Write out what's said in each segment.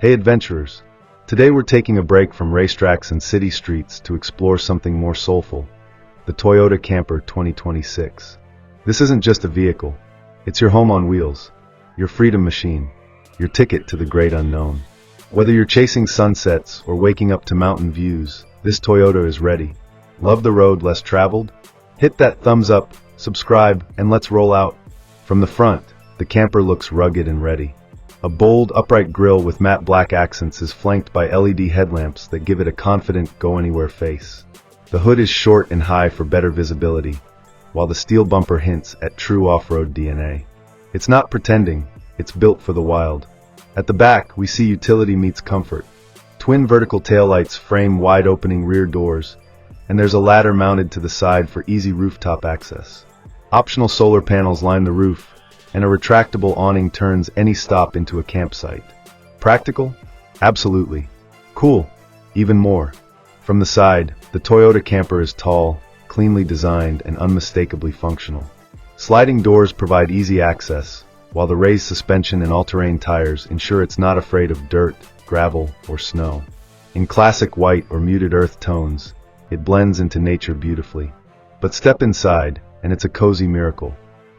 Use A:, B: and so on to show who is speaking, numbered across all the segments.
A: Hey adventurers! Today we're taking a break from racetracks and city streets to explore something more soulful, the Toyota Camper 2026. This isn't just a vehicle, it's your home on wheels, your freedom machine, your ticket to the great unknown. Whether you're chasing sunsets or waking up to mountain views, this Toyota is ready. Love the road less traveled? Hit that thumbs up, subscribe, and let's roll out. From the front, the camper looks rugged and ready. A bold, upright grille with matte black accents is flanked by LED headlamps that give it a confident, go-anywhere face. The hood is short and high for better visibility, while the steel bumper hints at true off-road DNA. It's not pretending, it's built for the wild. At the back, we see utility meets comfort. Twin vertical taillights frame wide-opening rear doors, and there's a ladder mounted to the side for easy rooftop access. Optional solar panels line the roof, and a retractable awning turns any stop into a campsite. Practical? Absolutely. Cool? Even more. From the side, the Toyota Camper is tall, cleanly designed, and unmistakably functional. Sliding doors provide easy access, while the raised suspension and all-terrain tires ensure it's not afraid of dirt, gravel, or snow. In classic white or muted earth tones, it blends into nature beautifully. But step inside, and it's a cozy miracle.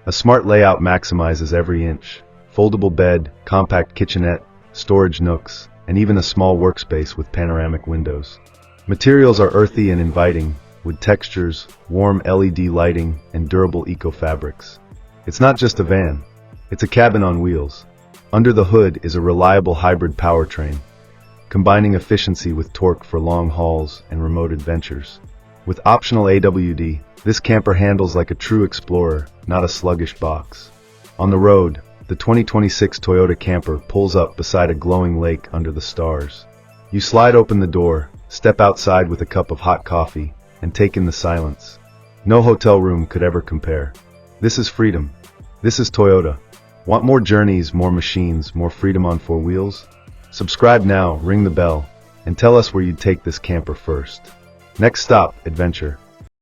A: A smart layout maximizes every inch. Foldable bed, compact kitchenette, storage nooks, and even a small workspace with panoramic windows. Materials are earthy and inviting, with textures, warm LED lighting, and durable eco-fabrics. It's not just a van, it's a cabin on wheels. Under the hood is a reliable hybrid powertrain, combining efficiency with torque for long hauls and remote adventures. With optional AWD, this camper handles like a true explorer, not a sluggish box. On the road, the 2026 Toyota Camper pulls up beside a glowing lake under the stars. You slide open the door, step outside with a cup of hot coffee, and take in the silence. No hotel room could ever compare. This is freedom. This is Toyota. Want more journeys, more machines, more freedom on four wheels? Subscribe now, ring the bell, and tell us where you'd take this camper first. Next stop, adventure.